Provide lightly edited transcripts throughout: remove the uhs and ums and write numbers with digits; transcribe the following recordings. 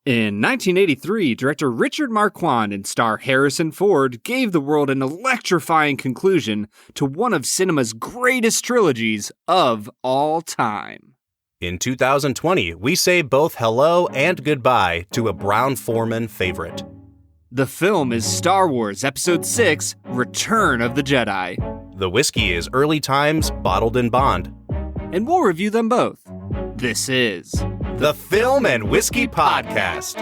In 1983, director Richard Marquand and star Harrison Ford gave the world an electrifying conclusion to one of cinema's greatest trilogies of all time. In 2020, we say both hello and goodbye to a Brown-Forman favorite. The film is Star Wars Episode 6, Return of the Jedi. The whiskey is Early Times Bottled in Bond. And we'll review them both. This is The Film and Whiskey Podcast.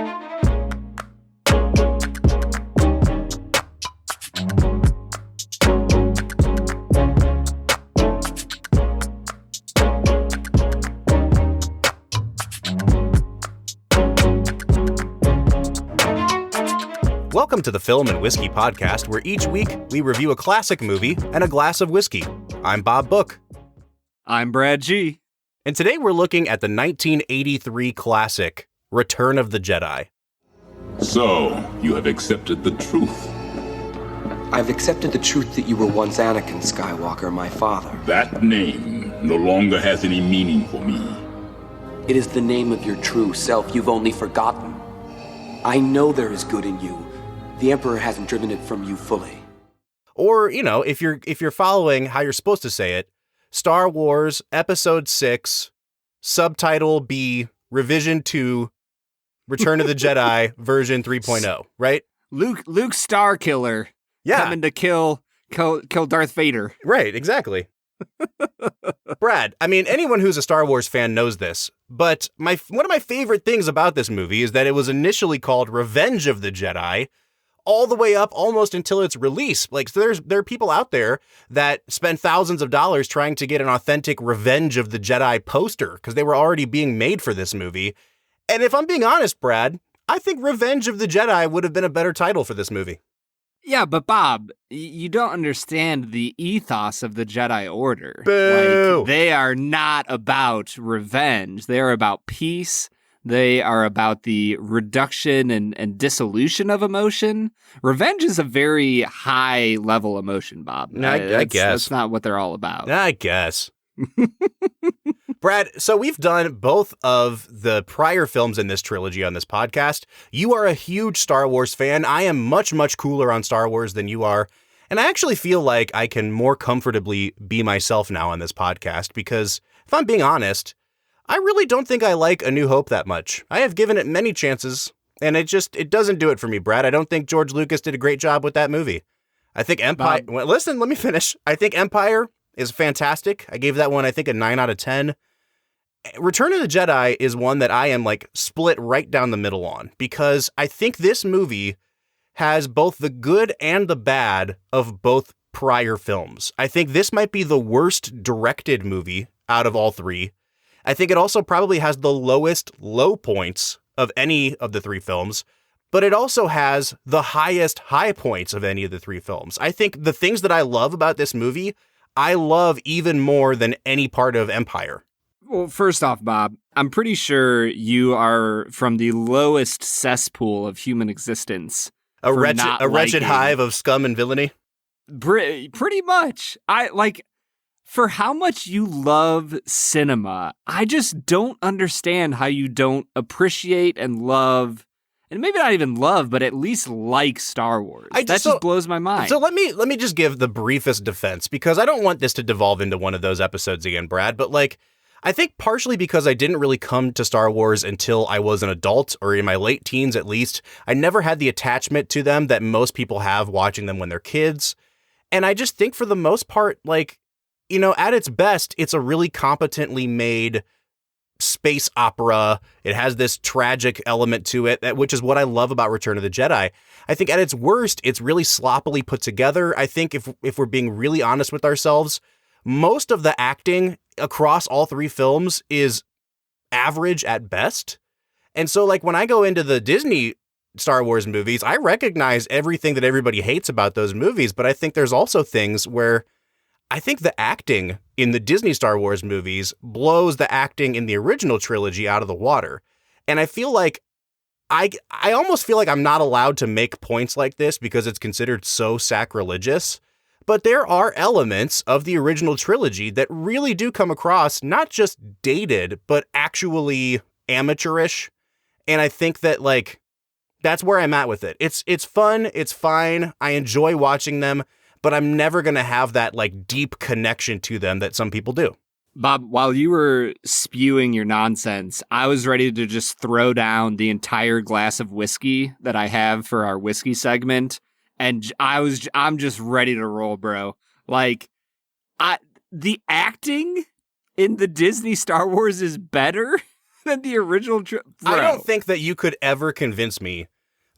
Welcome to the Film and Whiskey Podcast, where each week we review a classic movie and a glass of whiskey. I'm Bob Book. I'm Brad G. And today we're looking at the 1983 classic, Return of the Jedi. So, you have accepted the truth. I've accepted the truth that you were once Anakin Skywalker, my father. That name no longer has any meaning for me. It is the name of your true self you've only forgotten. I know there is good in you. The Emperor hasn't driven it from you fully. Or, if you're following how you're supposed to say it, Star Wars Episode 6, Subtitle B, Revision 2, Return of the Jedi, version 3.0, right? Luke Starkiller. Yeah. Coming to kill Darth Vader. Right, exactly. Brad, anyone who's a Star Wars fan knows this, but one of my favorite things about this movie is that it was initially called Revenge of the Jedi, all the way up almost until its release. So there are people out there that spend thousands of dollars trying to get an authentic Revenge of the Jedi poster because they were already being made for this movie. And if I'm being honest, Brad, I think Revenge of the Jedi would have been a better title for this movie. Yeah, but Bob, you don't understand the ethos of the Jedi Order. Boo! They are not about revenge. They are about peace. They are about the reduction and dissolution of emotion. Revenge is a very high-level emotion, Bob. I guess. That's not what they're all about. I guess. Brad, so we've done both of the prior films in this trilogy on this podcast. You are a huge Star Wars fan. I am much, much cooler on Star Wars than you are. And I actually feel like I can more comfortably be myself now on this podcast because, if I'm being honest, I really don't think I like A New Hope that much. I have given it many chances, and it doesn't do it for me, Brad. I don't think George Lucas did a great job with that movie. I think Empire... Well, listen, let me finish. I think Empire is fantastic. I gave that one, I think, a 9 out of 10. Return of the Jedi is one that I am, split right down the middle on, because I think this movie has both the good and the bad of both prior films. I think this might be the worst directed movie out of all three. I think it also probably has the lowest low points of any of the three films, but it also has the highest high points of any of the three films. I think the things that I love about this movie, I love even more than any part of Empire. Well, first off, Bob, I'm pretty sure you are from the lowest cesspool of human existence. A wretched hive of scum and villainy? Pretty much. For how much you love cinema, I just don't understand how you don't appreciate and love, and maybe not even love, but at least like Star Wars. That just blows my mind. So let me just give the briefest defense, because I don't want this to devolve into one of those episodes again, Brad, but I think partially because I didn't really come to Star Wars until I was an adult, or in my late teens at least. I never had the attachment to them that most people have watching them when they're kids. And I just think for the most part, at its best, it's a really competently made space opera. It has this tragic element to it, which is what I love about Return of the Jedi. I think at its worst, it's really sloppily put together. I think if we're being really honest with ourselves, most of the acting across all three films is average at best. And so when I go into the Disney Star Wars movies, I recognize everything that everybody hates about those movies, but I think there's also things where I think the acting in the Disney Star Wars movies blows the acting in the original trilogy out of the water. And I feel like I almost feel like I'm not allowed to make points like this because it's considered so sacrilegious. But there are elements of the original trilogy that really do come across not just dated, but actually amateurish. And I think that, like, that's where I'm at with it. It's fun. It's fine. I enjoy watching them, but I'm never going to have that, like, deep connection to them that some people do. Bob, while you were spewing your nonsense, I was ready to just throw down the entire glass of whiskey that I have for our whiskey segment. And I'm just ready to roll, bro. Like, the acting in the Disney Star Wars is better than the original. I don't think that you could ever convince me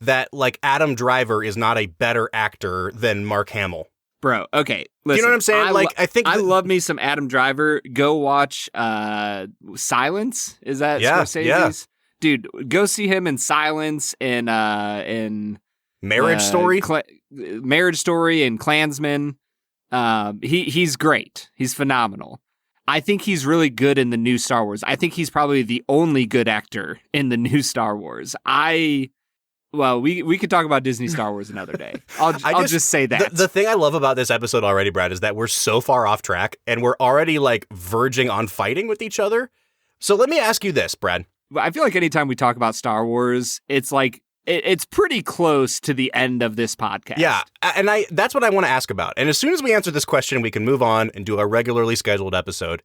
that, like, Adam Driver is not a better actor than Mark Hamill. Bro, okay. Listen, Do you know what I'm saying? I love me some Adam Driver. Go watch Silence. Is that Scorsese's? Yeah. Dude, go see him in Silence in Marriage Story? Marriage Story and Klansman. He's great. He's phenomenal. I think he's really good in the new Star Wars. I think he's probably the only good actor in the new Star Wars. Well, we could talk about Disney Star Wars another day. I'll just say that. The thing I love about this episode already, Brad, is that we're so far off track and we're already, like, verging on fighting with each other. So let me ask you this, Brad. I feel like anytime we talk about Star Wars, it's like it's pretty close to the end of this podcast. Yeah, and that's what I want to ask about. And as soon as we answer this question, we can move on and do a regularly scheduled episode.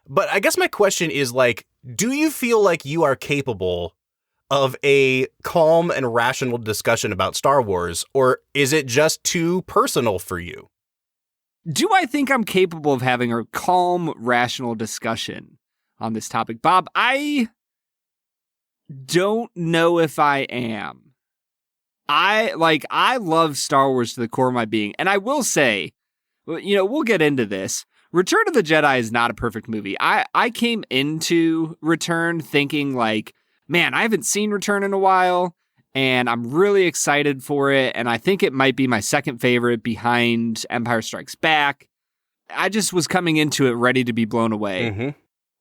But I guess my question is, like, do you feel like you are capable of a calm and rational discussion about Star Wars, or is it just too personal for you? Do I think I'm capable of having a calm, rational discussion on this topic? Bob, I don't know if I am. I love Star Wars to the core of my being. And I will say, we'll get into this. Return of the Jedi is not a perfect movie. I came into Return thinking, like, man, I haven't seen Return in a while, and I'm really excited for it, and I think it might be my second favorite behind Empire Strikes Back. I just was coming into it ready to be blown away. Mm-hmm.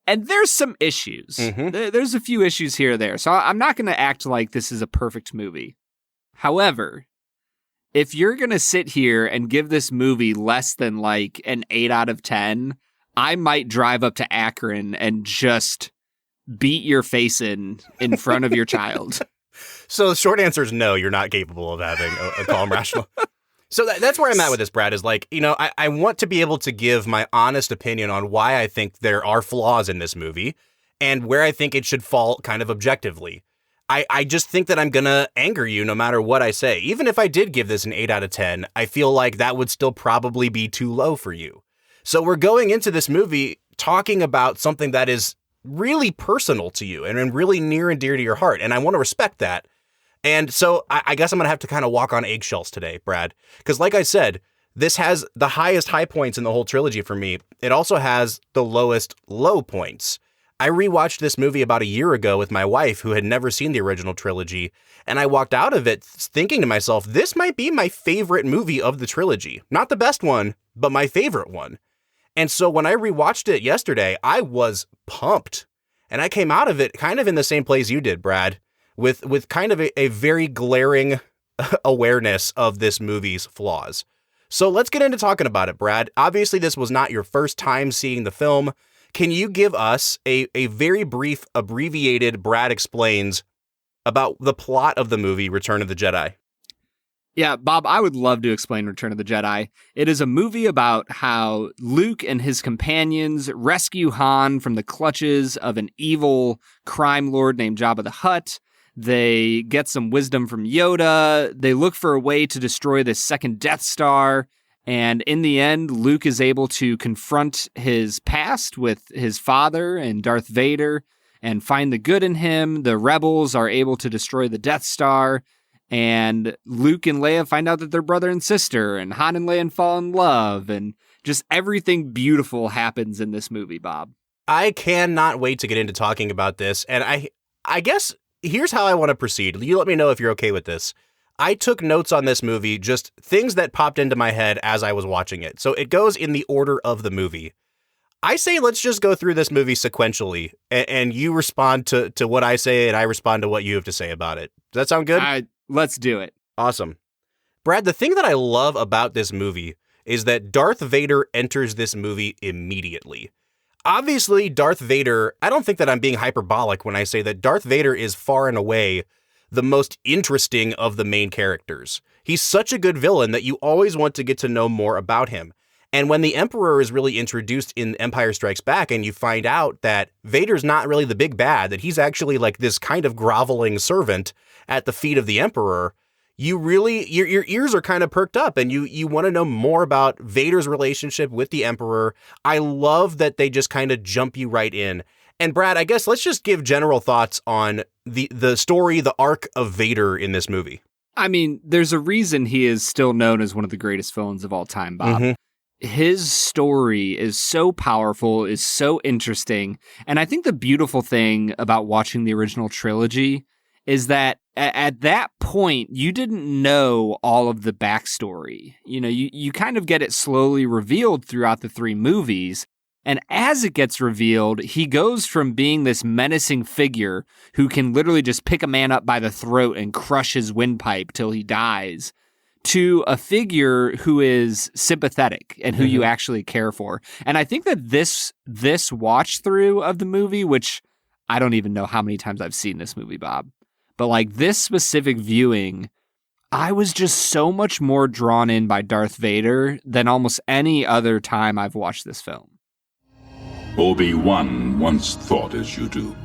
And there's some issues. Mm-hmm. There's a few issues here or there, so I'm not going to act like this is a perfect movie. However, if you're going to sit here and give this movie less than, like, an 8 out of 10, I might drive up to Akron and just beat your face in front of your child. So the short answer is no, you're not capable of having a calm, rational. So that's where I'm at with this, Brad, is, like, I want to be able to give my honest opinion on why I think there are flaws in this movie and where I think it should fall kind of objectively. I just think that I'm going to anger you no matter what I say. Even if I did give this an 8 out of 10, I feel like that would still probably be too low for you. So we're going into this movie talking about something that is really personal to you and really near and dear to your heart. And I want to respect that. And so I guess I'm going to have to kind of walk on eggshells today, Brad, because like I said, this has the highest high points in the whole trilogy for me. It also has the lowest low points. I rewatched this movie about a year ago with my wife, who had never seen the original trilogy, and I walked out of it thinking to myself, this might be my favorite movie of the trilogy. Not the best one, but my favorite one. And so when I rewatched it yesterday, I was pumped. And I came out of it kind of in the same place you did, Brad, with kind of a very glaring awareness of this movie's flaws. So let's get into talking about it, Brad. Obviously, this was not your first time seeing the film. Can you give us a very brief, abbreviated Brad Explains about the plot of the movie Return of the Jedi? Yeah, Bob, I would love to explain Return of the Jedi. It is a movie about how Luke and his companions rescue Han from the clutches of an evil crime lord named Jabba the Hutt. They get some wisdom from Yoda. They look for a way to destroy the second Death Star. And in the end, Luke is able to confront his past with his father and Darth Vader and find the good in him. The rebels are able to destroy the Death Star. And Luke and Leia find out that they're brother and sister, and Han and Leia fall in love, and just everything beautiful happens in this movie, Bob. I cannot wait to get into talking about this, and I guess here's how I want to proceed. You let me know if you're okay with this. I took notes on this movie, just things that popped into my head as I was watching it. So it goes in the order of the movie. I say let's just go through this movie sequentially, and you respond to what I say, and I respond to what you have to say about it. Does that sound good? Let's do it. Awesome. Brad, the thing that I love about this movie is that Darth Vader enters this movie immediately. Obviously, Darth Vader, I don't think that I'm being hyperbolic when I say that Darth Vader is far and away the most interesting of the main characters. He's such a good villain that you always want to get to know more about him. And when the Emperor is really introduced in Empire Strikes Back and you find out that Vader's not really the big bad, that he's actually like this kind of groveling servant at the feet of the Emperor, you really, your ears are kind of perked up and you want to know more about Vader's relationship with the Emperor. I love that they just kind of jump you right in. And Brad, I guess let's just give general thoughts on the story, the arc of Vader in this movie. I mean, there's a reason he is still known as one of the greatest villains of all time, Bob. Mm-hmm. His story is so powerful, is so interesting. And I think the beautiful thing about watching the original trilogy is that at that point, you didn't know all of the backstory. You know, you kind of get it slowly revealed throughout the 3 movies. And as it gets revealed, he goes from being this menacing figure who can literally just pick a man up by the throat and crush his windpipe till he dies, to a figure who is sympathetic and who you actually care for. And I think that this watch through of the movie, which I don't even know how many times I've seen this movie, Bob, but like this specific viewing, I was just so much more drawn in by Darth Vader than almost any other time I've watched this film. Obi-Wan once thought as you do.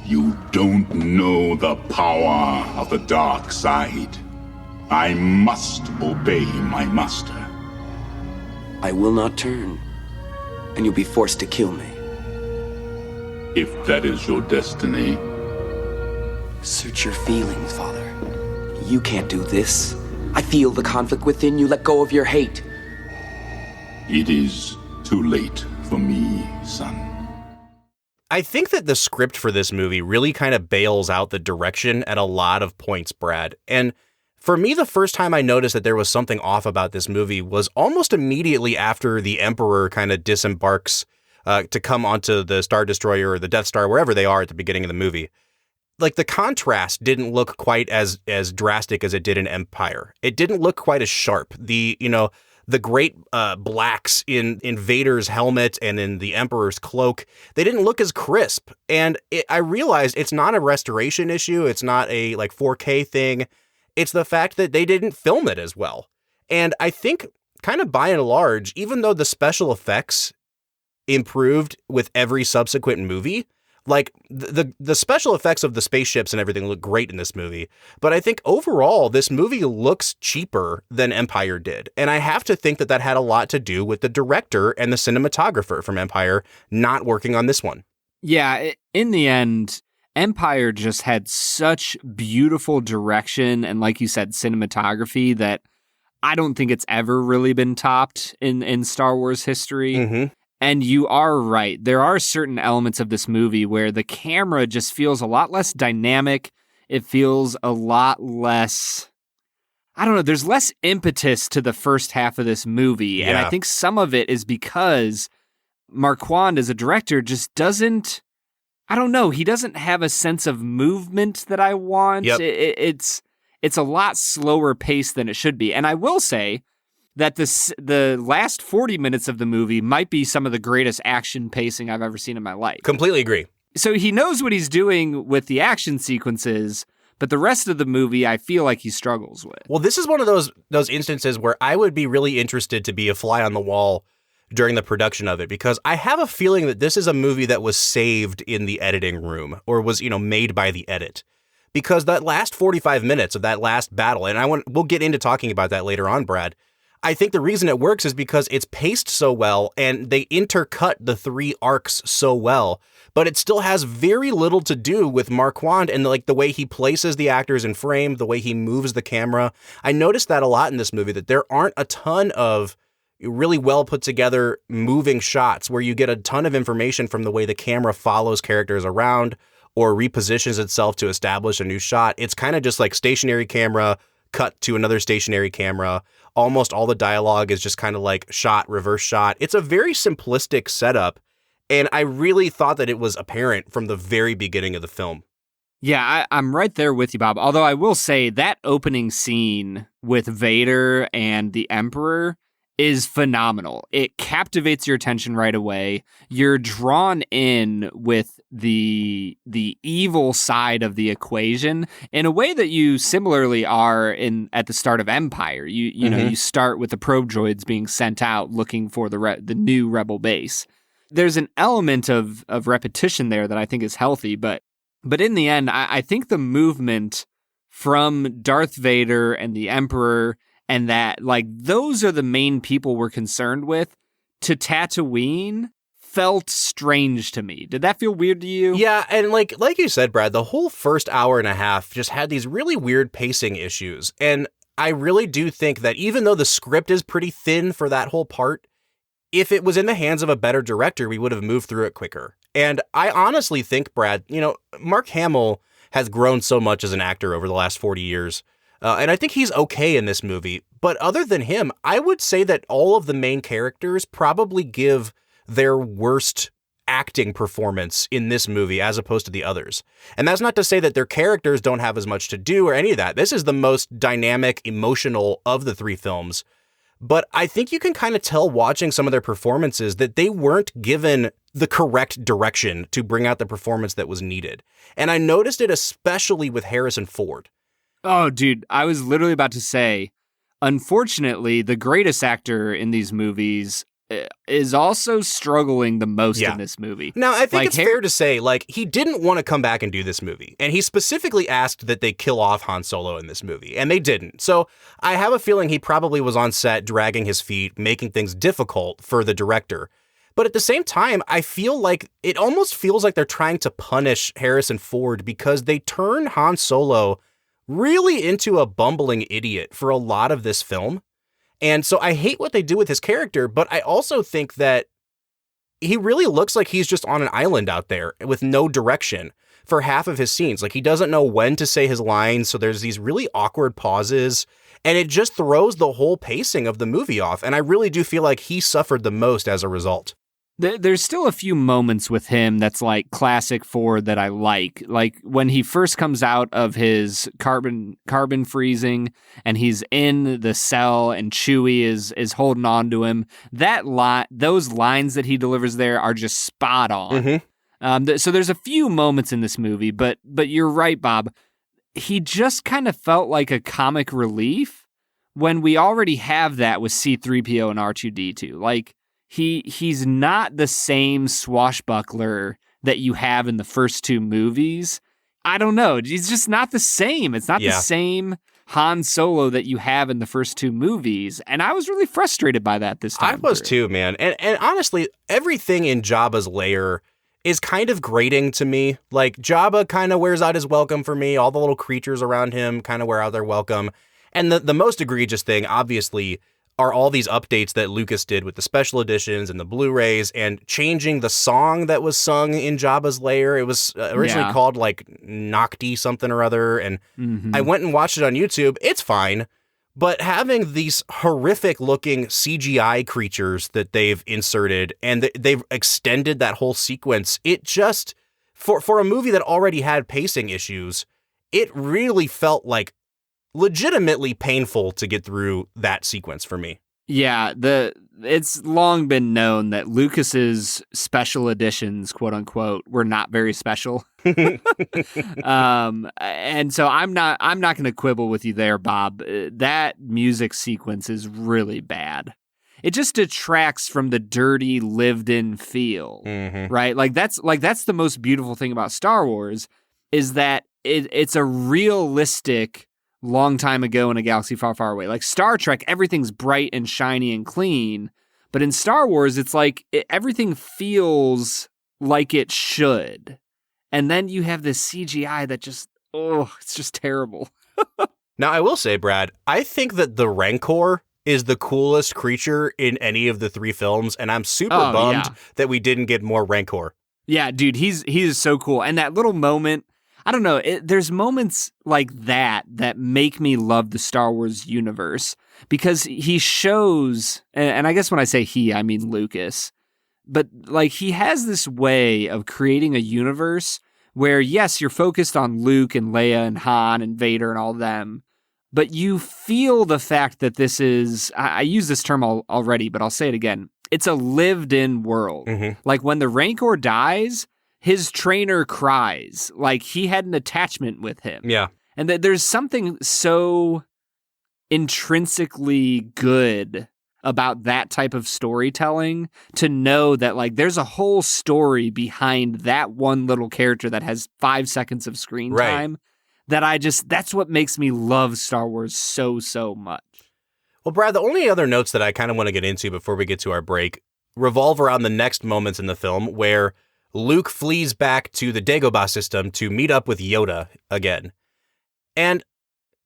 You don't know the power of the dark side. I must obey my master. I will not turn, and you'll be forced to kill me. If that is your destiny. Search your feelings, Father. You can't do this. I feel the conflict within you. Let go of your hate. It is too late for me, son. I think that the script for this movie really kind of bails out the direction at a lot of points, Brad. And for me, the first time I noticed that there was something off about this movie was almost immediately after the Emperor kind of disembarks to come onto the Star Destroyer or the Death Star, wherever they are at the beginning of the movie. Like, the contrast didn't look quite as drastic as it did in Empire. It didn't look quite as sharp. The great blacks in Vader's helmet and in the Emperor's cloak, they didn't look as crisp. And I realized it's not a restoration issue. It's not a 4K thing. It's the fact that they didn't film it as well. And I think kind of by and large, even though the special effects improved with every subsequent movie, like the special effects of the spaceships and everything look great in this movie. But I think overall, this movie looks cheaper than Empire did. And I have to think that that had a lot to do with the director and the cinematographer from Empire not working on this one. Yeah, in the end, Empire just had such beautiful direction and, like you said, cinematography that I don't think it's ever really been topped in Star Wars history. Mm-hmm. And you are right. There are certain elements of this movie where the camera just feels a lot less dynamic. It feels a lot less, I don't know, there's less impetus to the first half of this movie. Yeah. And I think some of it is because Marquand as a director just doesn't, I don't know, he doesn't have a sense of movement that I want. Yep. It's a lot slower paced than it should be. And I will say that the last 40 minutes of the movie might be some of the greatest action pacing I've ever seen in my life. Completely agree. So he knows what he's doing with the action sequences, but the rest of the movie I feel like he struggles with. Well, this is one of those instances where I would be really interested to be a fly on the wall during the production of it, because I have a feeling that this is a movie that was saved in the editing room or was, made by the edit. Because that last 45 minutes of that last battle, and we'll get into talking about that later on, Brad, I think the reason it works is because it's paced so well and they intercut the 3 arcs so well, but it still has very little to do with Marquand and the way he places the actors in frame, the way he moves the camera. I noticed that a lot in this movie, that there aren't a ton of really well put together moving shots where you get a ton of information from the way the camera follows characters around or repositions itself to establish a new shot. It's kind of just like stationary camera, cut to another stationary camera. Almost all the dialogue is just kind of like shot, reverse shot. It's a very simplistic setup, and I really thought that it was apparent from the very beginning of the film. Yeah, I'm right there with you, Bob. Although I will say that opening scene with Vader and the Emperor is phenomenal. It captivates your attention right away. You're drawn in with the evil side of the equation in a way that you similarly are at the start of Empire. You know, you start with the probe droids being sent out looking for the new rebel base. There's an element of repetition there that I think is healthy, but in the end, I think the movement from Darth Vader and the Emperor, and that, like, those are the main people we're concerned with, to Tatooine felt strange to me. Did that feel weird to you? Yeah, and like you said, Brad, the whole first hour and a half just had these really weird pacing issues. And I really do think that even though the script is pretty thin for that whole part, if it was in the hands of a better director, we would have moved through it quicker. And I honestly think, Brad, you know, Mark Hamill has grown so much as an actor over the last 40 years. And I think he's okay in this movie. But other than him, I would say that all of the main characters probably give their worst acting performance in this movie as opposed to the others. And that's not to say that their characters don't have as much to do or any of that. This is the most dynamic, emotional of the three films. But I think you can kind of tell watching some of their performances that they weren't given the correct direction to bring out the performance that was needed. And I noticed it especially with Harrison Ford. Oh, dude, I was literally about to say, unfortunately, the greatest actor in these movies is also struggling the most in this movie. Now, I think it's fair to say, like, he didn't want to come back and do this movie. And he specifically asked that they kill off Han Solo in this movie, and they didn't. So I have a feeling he probably was on set dragging his feet, making things difficult for the director. But at the same time, I feel like it almost feels like they're trying to punish Harrison Ford because they turn Han Solo really into a bumbling idiot for a lot of this film. And so I hate what they do with his character, but I also think that he really looks like he's just on an island out there with no direction for half of his scenes. Like, he doesn't know when to say his lines, so there's these really awkward pauses, and it just throws the whole pacing of the movie off. And I really do feel like he suffered the most as a result. There's still a few moments with him that's like classic Ford that I like when he first comes out of his carbon freezing and he's in the cell and Chewie is holding on to him. Those lines that he delivers there are just spot on. So there's a few moments in this movie, but you're right, Bob. He just kind of felt like a comic relief when we already have that with C-3PO and R2-D2. Like, He's not the same swashbuckler that you have in the first two movies. I don't know. He's just not the same. It's not the same Han Solo that you have in the first two movies. And I was really frustrated by that this time. I was too, man. And honestly, everything in Jabba's lair is kind of grating to me. Like, Jabba kind of wears out his welcome for me. All the little creatures around him kind of wear out their welcome. And the most egregious thing, obviously, are all these updates that Lucas did with the special editions and the Blu-rays and changing the song that was sung in Jabba's lair. It was originally called like Nocti something or other. And I went and watched it on YouTube. It's fine. But having these horrific looking CGI creatures that they've inserted and they've extended that whole sequence, it just, for a movie that already had pacing issues, it really felt like legitimately painful to get through that sequence for me. Yeah, it's long been known that Lucas's special editions, quote unquote, were not very special. And so I'm not going to quibble with you there, Bob. That music sequence is really bad. It just detracts from the dirty, lived-in feel, right? Like that's the most beautiful thing about Star Wars is that it's a realistic long time ago in a galaxy far, far away. Like Star Trek, everything's bright and shiny and clean. But in Star Wars, it's like everything feels like it should. And then you have this CGI that just, it's just terrible. Now, I will say, Brad, I think that the Rancor is the coolest creature in any of the three films. And I'm super bummed that we didn't get more Rancor. Yeah, dude, he is so cool. And that little moment, I don't know, there's moments like that make me love the Star Wars universe because he shows, and I guess when I say he, I mean Lucas, but like he has this way of creating a universe where, yes, you're focused on Luke and Leia and Han and Vader and all of them, but you feel the fact that this is, I use this term already, but I'll say it again. It's a lived-in world. Mm-hmm. Like when the Rancor dies, his trainer cries. Like he had an attachment with him. Yeah. And there's something so intrinsically good about that type of storytelling, to know that like there's a whole story behind that one little character that has 5 seconds of screen time, that that's what makes me love Star Wars so, so much. Well, Brad, the only other notes that I kind of want to get into before we get to our break revolve around the next moments in the film where Luke flees back to the Dagobah system to meet up with Yoda again. And,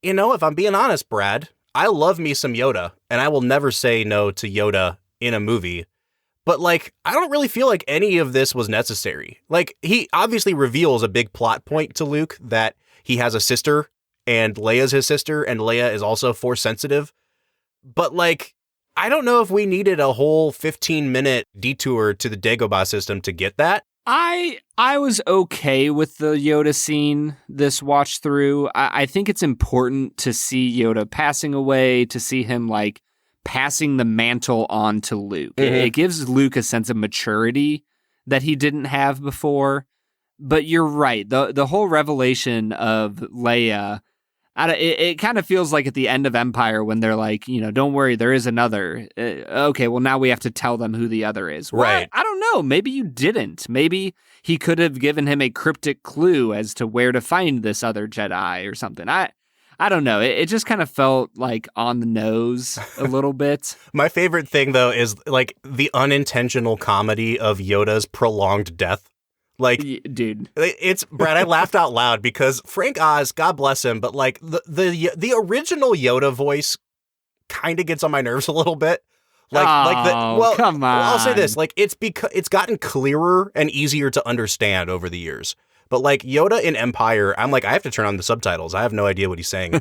you know, if I'm being honest, Brad, I love me some Yoda, and I will never say no to Yoda in a movie. But, like, I don't really feel like any of this was necessary. Like, he obviously reveals a big plot point to Luke that he has a sister, and Leia's his sister, and Leia is also Force sensitive. But, like, I don't know if we needed a whole 15-minute detour to the Dagobah system to get that. I was okay with the Yoda scene this watch through. I think it's important to see Yoda passing away, to see him like passing the mantle on to Luke. Mm-hmm. It gives Luke a sense of maturity that he didn't have before. But you're right. The whole revelation of Leia, it kind of feels like at the end of Empire when they're like, you know, don't worry, there is another. Okay, well, now we have to tell them who the other is. Well, right. I don't know. Maybe you didn't. Maybe he could have given him a cryptic clue as to where to find this other Jedi or something. I don't know. It just kind of felt like on the nose a little bit. My favorite thing, though, is like the unintentional comedy of Yoda's prolonged death. Like, dude, it's Brad. I laughed out loud because Frank Oz, God bless him, but like the original Yoda voice kind of gets on my nerves a little bit. Like come on. I'll say this: like it's gotten clearer and easier to understand over the years. But like Yoda in Empire, I'm like, I have to turn on the subtitles. I have no idea what he's saying.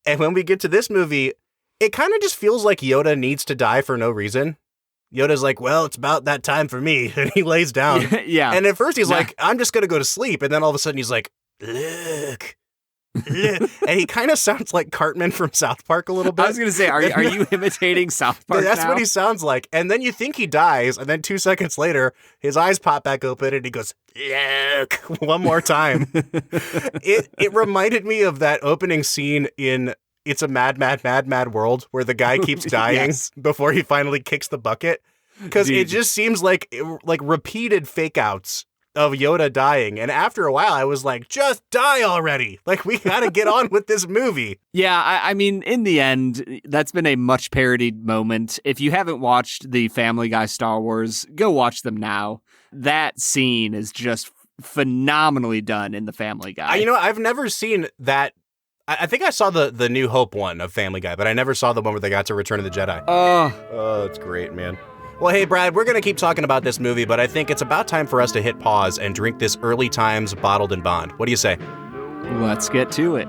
And when we get to this movie, it kind of just feels like Yoda needs to die for no reason. Yoda's like, well, it's about that time for me. And he lays down. Yeah. And at first he's like, I'm just going to go to sleep. And then all of a sudden he's like, look. And he kind of sounds like Cartman from South Park a little bit. I was going to say, are you imitating South Park That's now? what he sounds like. And then you think he dies. And then 2 seconds later, his eyes pop back open and he goes, look, one more time. It reminded me of that opening scene in It's a Mad, Mad, Mad, Mad World where the guy keeps dying before he finally kicks the bucket. Because it just seems like repeated fake outs of Yoda dying. And after a while, I was like, just die already. Like, we got to get on with this movie. Yeah, I mean, in the end, that's been a much parodied moment. If you haven't watched the Family Guy Star Wars, go watch them now. That scene is just phenomenally done in the Family Guy. I've never seen that. I think I saw the New Hope one of Family Guy, but I never saw the one where they got to Return of the Jedi. Oh, it's great, man. Well, hey, Brad, we're going to keep talking about this movie, but I think it's about time for us to hit pause and drink this Early Times Bottled in Bond. What do you say? Let's get to it.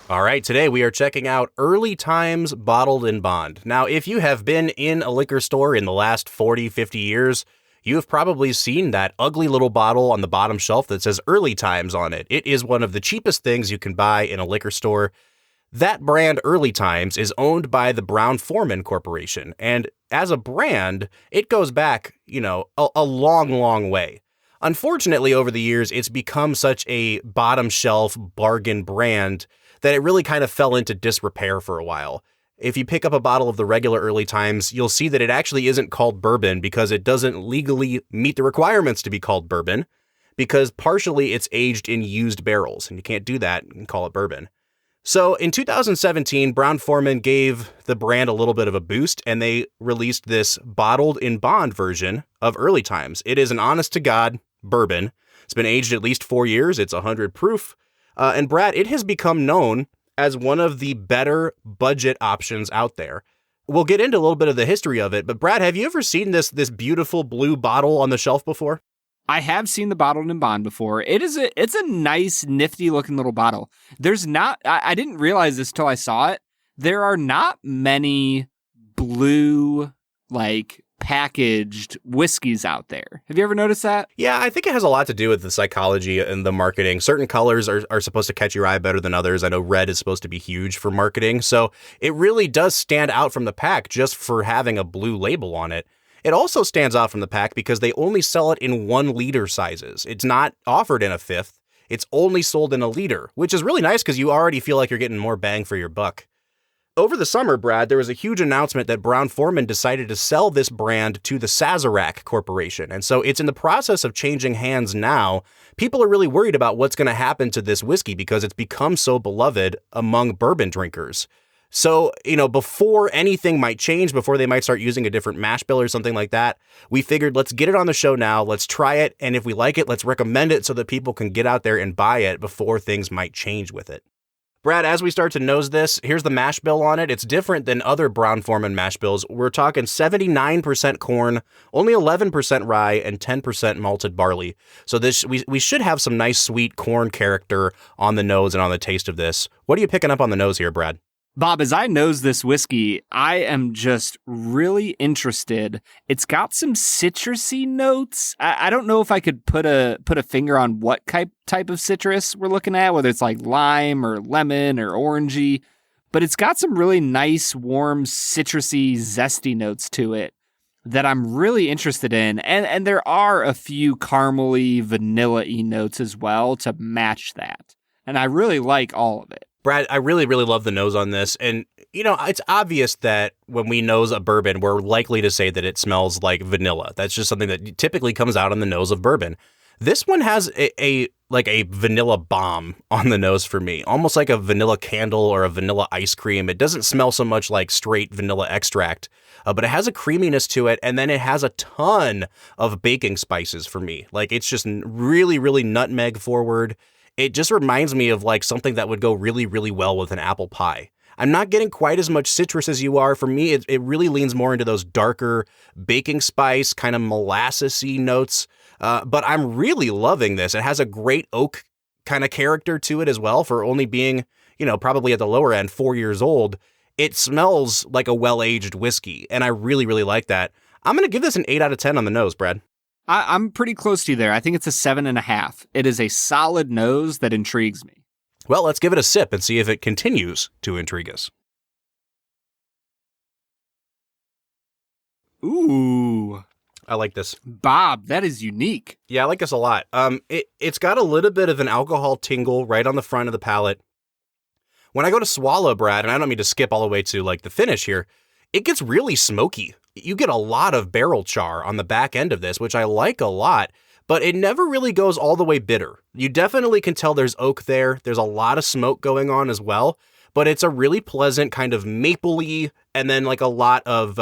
All right, today we are checking out Early Times Bottled in Bond. Now, if you have been in a liquor store in the last 40, 50 years, you have probably seen that ugly little bottle on the bottom shelf that says Early Times on it. It is one of the cheapest things you can buy in a liquor store. That brand, Early Times, is owned by the Brown-Forman Corporation. And as a brand, it goes back, a long, long way. Unfortunately, over the years, it's become such a bottom shelf bargain brand that it really kind of fell into disrepair for a while. If you pick up a bottle of the regular Early Times, you'll see that it actually isn't called bourbon because it doesn't legally meet the requirements to be called bourbon, because partially it's aged in used barrels, and you can't do that and call it bourbon. So in 2017, Brown-Forman gave the brand a little bit of a boost, and they released this bottled in bond version of Early Times. It is an honest-to-God bourbon. It's been aged at least 4 years. It's 100 proof. And Brad, it has become known as one of the better budget options out there. We'll get into a little bit of the history of it, but Brad, have you ever seen this beautiful blue bottle on the shelf before? I have seen the bottled in bond before. It's a nice, nifty looking little bottle. I didn't realize this till I saw it. There are not many blue, packaged whiskeys out there. Have you ever noticed that? Yeah, I think it has a lot to do with the psychology and the marketing. Certain colors are supposed to catch your eye better than others. I know red is supposed to be huge for marketing. So it really does stand out from the pack just for having a blue label on it. It also stands out from the pack because they only sell it in 1 liter sizes. It's not offered in a fifth. It's only sold in a liter, which is really nice because you already feel like you're getting more bang for your buck. Over the summer, Brad, there was a huge announcement that Brown-Forman decided to sell this brand to the Sazerac Corporation. And so it's in the process of changing hands now. People are really worried about what's going to happen to this whiskey because it's become so beloved among bourbon drinkers. So, before anything might change, before they might start using a different mash bill or something like that, we figured let's get it on the show now. Let's try it. And if we like it, let's recommend it so that people can get out there and buy it before things might change with it. Brad, as we start to nose this, here's the mash bill on it. It's different than other Brown-Forman mash bills. We're talking 79% corn, only 11% rye, and 10% malted barley. So we should have some nice sweet corn character on the nose and on the taste of this. What are you picking up on the nose here, Brad? Bob, as I nose this whiskey, I am just really interested. It's got some citrusy notes. I don't know if I could put a finger on what type of citrus we're looking at, whether it's like lime or lemon or orangey, but it's got some really nice, warm, citrusy, zesty notes to it that I'm really interested in. And there are a few caramely, vanilla-y notes as well to match that. And I really like all of it. Brad, I really, really love the nose on this. And, it's obvious that when we nose a bourbon, we're likely to say that it smells like vanilla. That's just something that typically comes out on the nose of bourbon. This one has a vanilla bomb on the nose for me, almost like a vanilla candle or a vanilla ice cream. It doesn't smell so much like straight vanilla extract, but it has a creaminess to it. And then it has a ton of baking spices for me. It's just really, really nutmeg forward. It just reminds me of something that would go really, really well with an apple pie. I'm not getting quite as much citrus as you are. For me, it really leans more into those darker baking spice, kind of molasses-y notes. But I'm really loving this. It has a great oak kind of character to it as well for only being, probably at the lower end, 4 years old. It smells like a well-aged whiskey, and I really, really like that. I'm going to give this an 8 out of 10 on the nose, Brad. I'm pretty close to you there. I think it's a 7.5. It is a solid nose that intrigues me. Well, let's give it a sip and see if it continues to intrigue us. Ooh. I like this. Bob, that is unique. Yeah, I like this a lot. It's got a little bit of an alcohol tingle right on the front of the palate. When I go to swallow, Brad, and I don't mean to skip all the way to the finish here, it gets really smoky. You get a lot of barrel char on the back end of this, which I like a lot, but it never really goes all the way bitter. You definitely can tell there's oak there. There's a lot of smoke going on as well, but it's a really pleasant kind of mapley and then a lot of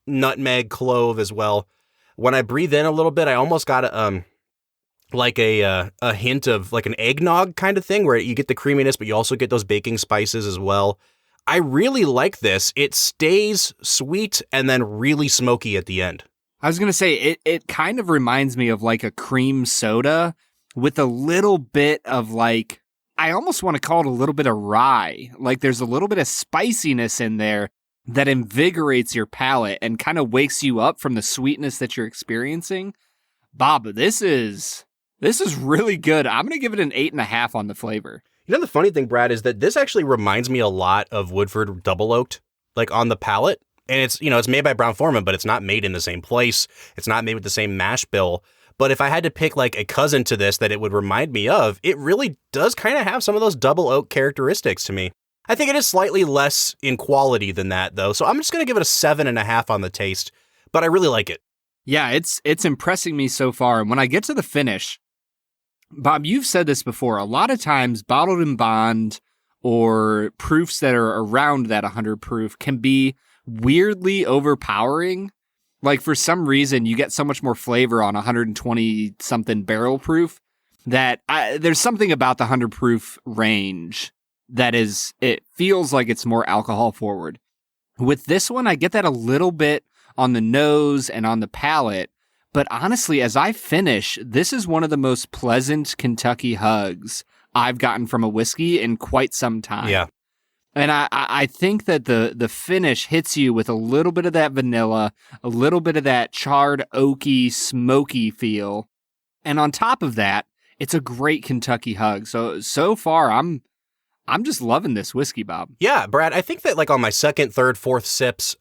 nutmeg, clove as well. When I breathe in a little bit, I almost got a hint of an eggnog kind of thing where you get the creaminess, but you also get those baking spices as well. I really like this. It stays sweet and then really smoky at the end. I was going to say, it kind of reminds me of a cream soda with a little bit of I almost want to call it a little bit of rye. There's a little bit of spiciness in there that invigorates your palate and kind of wakes you up from the sweetness that you're experiencing. Bob, this is really good. I'm going to give it an 8.5 on the flavor. The funny thing, Brad, is that this actually reminds me a lot of Woodford Double Oaked, on the palate. And it's made by Brown-Forman, but it's not made in the same place. It's not made with the same mash bill. But if I had to pick a cousin to this that it would remind me of, it really does kind of have some of those Double Oak characteristics to me. I think it is slightly less in quality than that, though. So I'm just going to give it a 7.5 on the taste, but I really like it. Yeah, it's impressing me so far. And when I get to the finish, Bob, you've said this before. A lot of times, bottled in bond or proofs that are around that 100 proof can be weirdly overpowering. Like, for some reason, you get so much more flavor on 120 something barrel proof that there's something about the 100 proof range that it feels like it's more alcohol forward. With this one, I get that a little bit on the nose and on the palate. But honestly, as I finish, this is one of the most pleasant Kentucky hugs I've gotten from a whiskey in quite some time. Yeah. And I think that the finish hits you with a little bit of that vanilla, a little bit of that charred, oaky, smoky feel. And on top of that, it's a great Kentucky hug. So far, I'm just loving this whiskey, Bob. Yeah, Brad, I think that like on my second, third, fourth sips,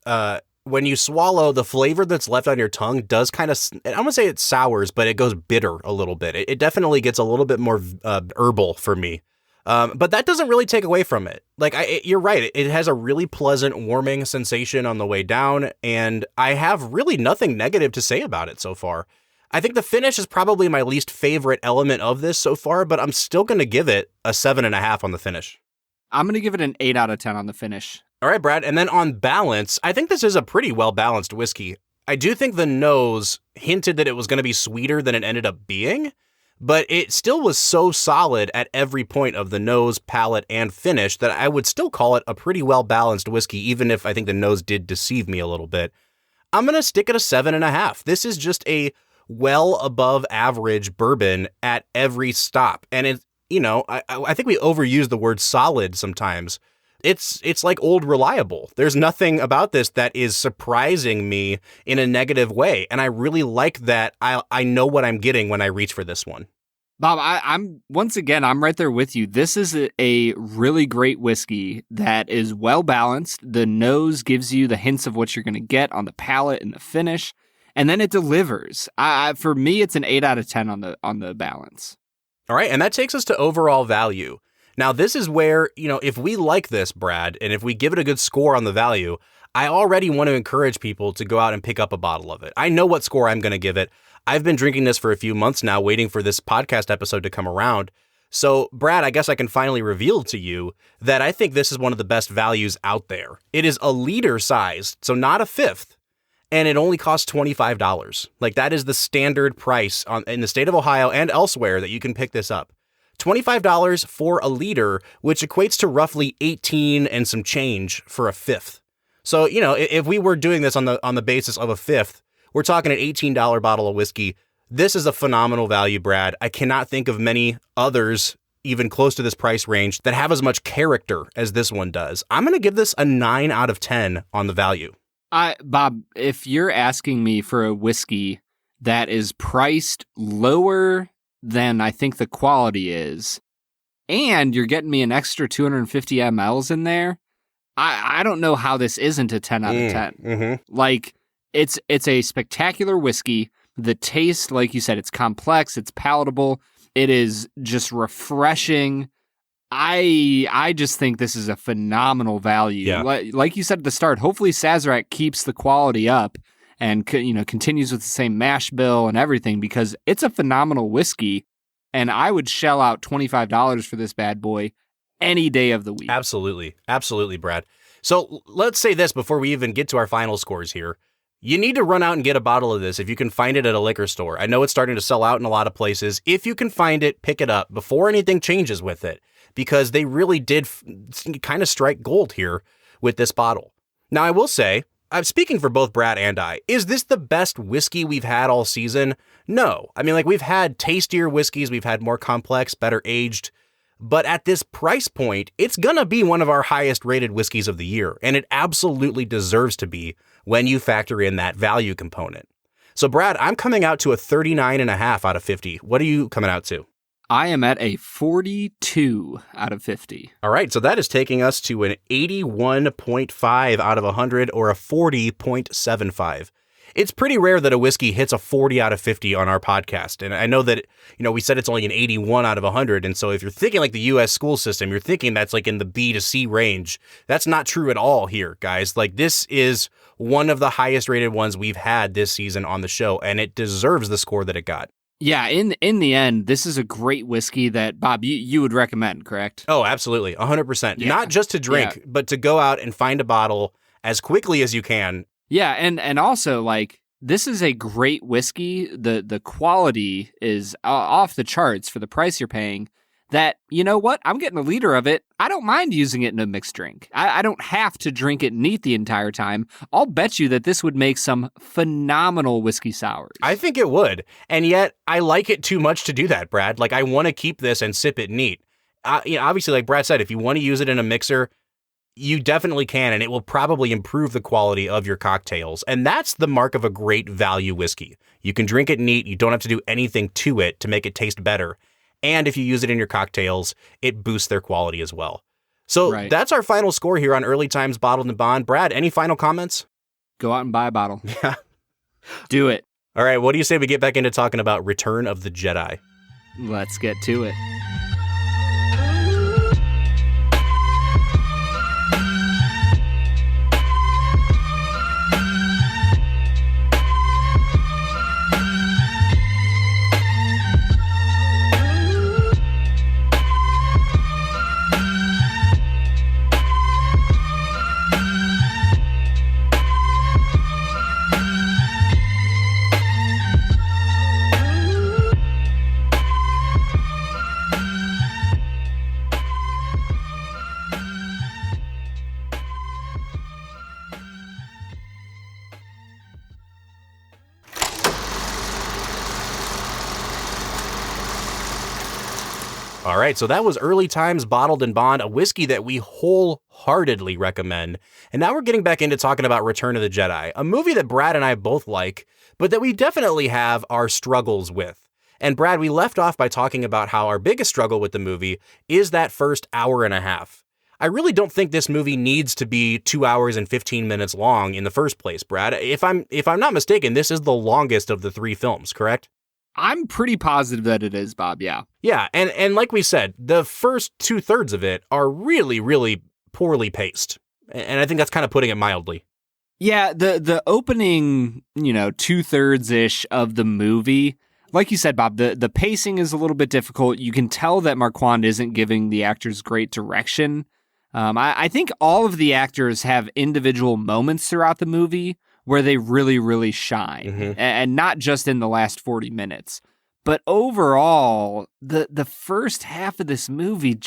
when you swallow, the flavor that's left on your tongue does kind of, I don't want to say it sours, but it goes bitter a little bit. It definitely gets a little bit more herbal for me. But that doesn't really take away from it. Like, you're right. It has a really pleasant, warming sensation on the way down, and I have really nothing negative to say about it so far. I think the finish is probably my least favorite element of this so far, but I'm still going to give it a 7.5 on the finish. I'm going to give it an 8 out of 10 on the finish. All right, Brad. And then on balance, I think this is a pretty well-balanced whiskey. I do think the nose hinted that it was going to be sweeter than it ended up being, but it still was so solid at every point of the nose, palate, and finish that I would still call it a pretty well-balanced whiskey, even if I think the nose did deceive me a little bit. I'm going to stick at a 7.5. This is just a well above average bourbon at every stop. And it, I think we overuse the word solid sometimes. It's like old reliable. There's nothing about this that is surprising me in a negative way. And I really like that I know what I'm getting when I reach for this one. Bob, I'm right there with you. This is a really great whiskey that is well balanced. The nose gives you the hints of what you're going to get on the palate and the finish, and then it delivers. For me, it's an 8 out of 10 on the balance. All right, and that takes us to overall value. Now, this is where, if we like this, Brad, and if we give it a good score on the value, I already want to encourage people to go out and pick up a bottle of it. I know what score I'm going to give it. I've been drinking this for a few months now, waiting for this podcast episode to come around. So, Brad, I guess I can finally reveal to you that I think this is one of the best values out there. It is a liter sized, so not a fifth, and it only costs $25. Like, that is the standard price in the state of Ohio and elsewhere that you can pick this up. $25 for a liter, which equates to roughly 18 and some change for a fifth. So, if we were doing this on the basis of a fifth, we're talking an $18 bottle of whiskey. This is a phenomenal value, Brad. I cannot think of many others even close to this price range that have as much character as this one does. I'm going to give this a 9 out of 10 on the value. Bob, if you're asking me for a whiskey that is priced lower than I think the quality is, and you're getting me an extra 250 mLs in there, I don't know how this isn't a 10 out of 10. Mm-hmm. Like, it's a spectacular whiskey. The taste, like you said, it's complex, it's palatable, it is just refreshing. I just think this is a phenomenal value. Yeah. Like you said at the start, hopefully Sazerac keeps the quality up and continues with the same mash bill and everything, because it's a phenomenal whiskey, and I would shell out $25 for this bad boy any day of the week. Absolutely. Absolutely, Brad. So let's say this before we even get to our final scores here. You need to run out and get a bottle of this if you can find it at a liquor store. I know it's starting to sell out in a lot of places. If you can find it, pick it up before anything changes with it, because they really did kind of strike gold here with this bottle. Now, I will say, I'm speaking for both Brad and I. Is this the best whiskey we've had all season? No. I mean, we've had tastier whiskeys. We've had more complex, better aged. But at this price point, it's going to be one of our highest rated whiskeys of the year. And it absolutely deserves to be when you factor in that value component. So, Brad, I'm coming out to a 39.5 out of 50. What are you coming out to? I am at a 42 out of 50. All right, so that is taking us to an 81.5 out of 100, or a 40.75. It's pretty rare that a whiskey hits a 40 out of 50 on our podcast. And I know that, we said it's only an 81 out of 100. And so if you're thinking like the U.S. school system, you're thinking that's like in the B to C range. That's not true at all here, guys. Like, this is one of the highest rated ones we've had this season on the show, and it deserves the score that it got. Yeah, in the end, this is a great whiskey that, Bob, you would recommend, correct? Oh, absolutely. 100%. Yeah. Not just to drink, but to go out and find a bottle as quickly as you can. Yeah, and also, like, this is a great whiskey. The quality is off the charts for the price you're paying. That, you know what? I'm getting a liter of it. I don't mind using it in a mixed drink. I don't have to drink it neat the entire time. I'll bet you that this would make some phenomenal whiskey sours. I think it would. And yet, I like it too much to do that, Brad. Like, I want to keep this and sip it neat. Obviously, like Brad said, if you want to use it in a mixer, you definitely can, and it will probably improve the quality of your cocktails. And that's the mark of a great value whiskey. You can drink it neat. You don't have to do anything to it to make it taste better. And if you use it in your cocktails, it boosts their quality as well. So That's our final score here on Early Times Bottled and Bond. Brad, any final comments? Go out and buy a bottle. Yeah. Do it. All right, what do you say we get back into talking about Return of the Jedi? Let's get to it. All right, so that was Early Times Bottled and Bond, a whiskey that we wholeheartedly recommend. And now we're getting back into talking about Return of the Jedi, a movie that Brad and I both like, but that we definitely have our struggles with. And Brad, we left off by talking about how our biggest struggle with the movie is that first hour and a half. I really don't think this movie needs to be 2 hours and 15 minutes long in the first place, Brad. If I'm not mistaken, this is the longest of the 3 films, correct? I'm pretty positive that it is, Bob, yeah. Yeah, and like we said, the first 2/3 of it are really, really poorly paced. And I think that's kind of putting it mildly. Yeah, the opening, 2/3-ish of the movie, like you said, Bob, the pacing is a little bit difficult. You can tell that Marquand isn't giving the actors great direction. I think all of the actors have individual moments throughout the movie where they really, really shine, and not just in the last 40 minutes. But overall, the first half of this movie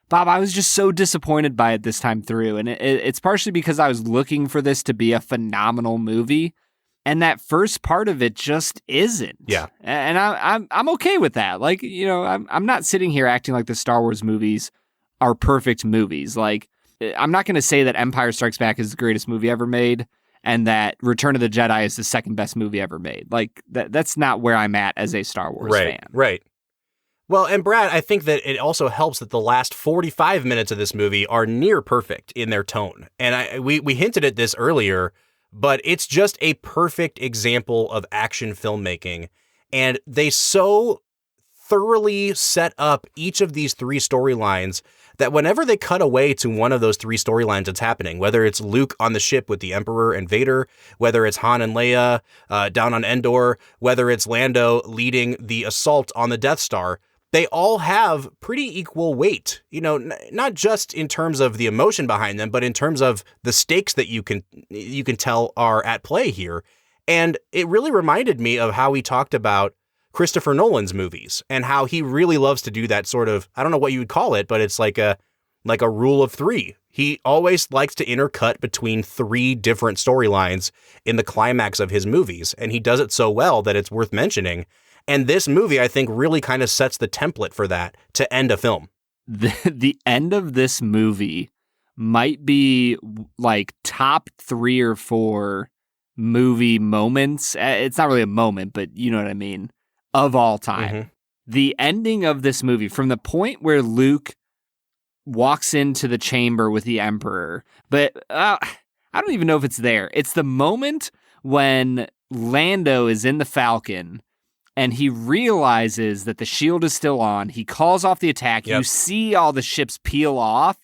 Bob, I was just so disappointed by it this time through, and it's partially because I was looking for this to be a phenomenal movie, and that first part of it just isn't. Yeah, and I'm okay with that. Like, I'm not sitting here acting like the Star Wars movies are perfect movies. Like, I'm not going to say that Empire Strikes Back is the greatest movie ever made and that Return of the Jedi is the second best movie ever made. Like, that's not where I'm at as a Star Wars fan. Right. Well, and Brad, I think that it also helps that the last 45 minutes of this movie are near perfect in their tone. And we hinted at this earlier, but it's just a perfect example of action filmmaking. And they so thoroughly set up each of these 3 storylines that whenever they cut away to one of those 3 storylines that's happening, whether it's Luke on the ship with the Emperor and Vader, whether it's Han and Leia down on Endor, whether it's Lando leading the assault on the Death Star, they all have pretty equal weight, not just in terms of the emotion behind them, but in terms of the stakes that you can tell are at play here. And it really reminded me of how we talked about Christopher Nolan's movies and how he really loves to do that sort of, I don't know what you would call it, but it's like a rule of 3. He always likes to intercut between 3 different storylines in the climax of his movies. And he does it so well that it's worth mentioning. And this movie, I think, really kind of sets the template for that to end a film. The end of this movie might be like top 3 or 4 movie moments. It's not really a moment, but you know what I mean, of all time. The ending of this movie, from the point where Luke walks into the chamber with the Emperor, but I don't even know if it's there. It's the moment when Lando is in the Falcon and he realizes that the shield is still on. He calls off the attack. Yep. You see all the ships peel off.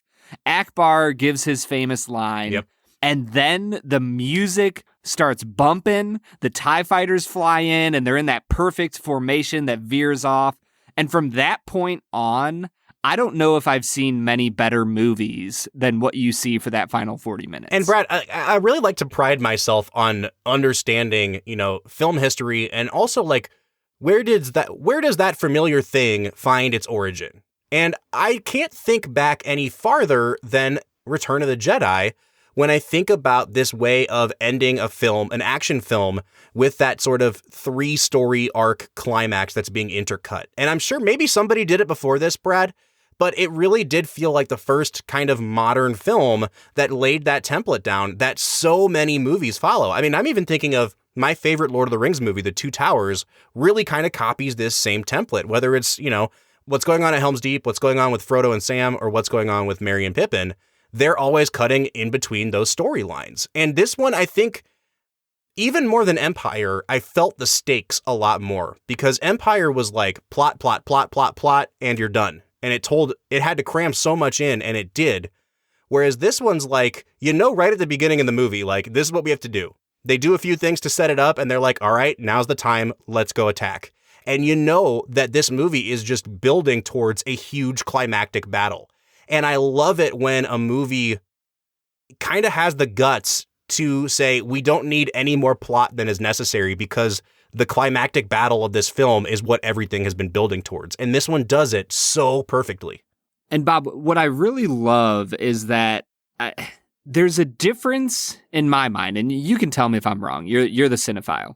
Akbar gives his famous line. Yep. And then the music starts bumping, the TIE fighters fly in, and they're in that perfect formation that veers off. And from that point on, I don't know if I've seen many better movies than what you see for that final 40 minutes. And Brad, I really like to pride myself on understanding, film history, and also like where does that familiar thing find its origin? And I can't think back any farther than Return of the Jedi when I think about this way of ending a film, an action film, with that sort of 3-story arc climax that's being intercut. And I'm sure maybe somebody did it before this, Brad, but it really did feel like the first kind of modern film that laid that template down that so many movies follow. I mean, I'm even thinking of my favorite Lord of the Rings movie, The Two Towers, really kind of copies this same template, whether it's, what's going on at Helm's Deep, what's going on with Frodo and Sam, or what's going on with Merry and Pippin. They're always cutting in between those storylines. And this one, I think, even more than Empire, I felt the stakes a lot more, because Empire was like plot, plot, plot, plot, plot, and you're done. And it had to cram so much in, and it did. Whereas this one's like, right at the beginning of the movie, like, this is what we have to do. They do a few things to set it up, and they're like, all right, now's the time, let's go attack. And you know that this movie is just building towards a huge climactic battle. And I love it when a movie kind of has the guts to say, we don't need any more plot than is necessary, because the climactic battle of this film is what everything has been building towards. And this one does it so perfectly. And Bob, what I really love is that there's a difference in my mind, and you can tell me if I'm wrong. You're the cinephile.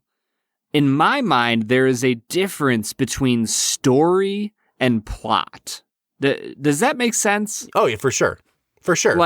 In my mind, there is a difference between story and plot. Does that make sense? Oh, yeah, for sure. For sure.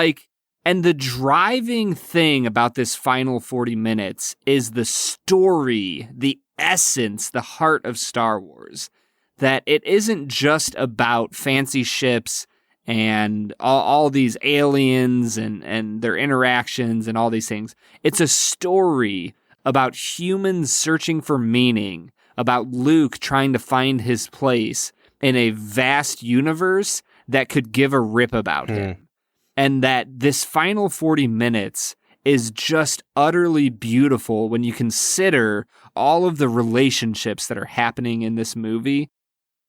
And the driving thing about this final 40 minutes is the story, the essence, the heart of Star Wars. That it isn't just about fancy ships and all these aliens and their interactions and all these things. It's a story about humans searching for meaning, about Luke trying to find his place in a vast universe that could give a rip about him. And that this final 40 minutes is just utterly beautiful when you consider all of the relationships that are happening in this movie.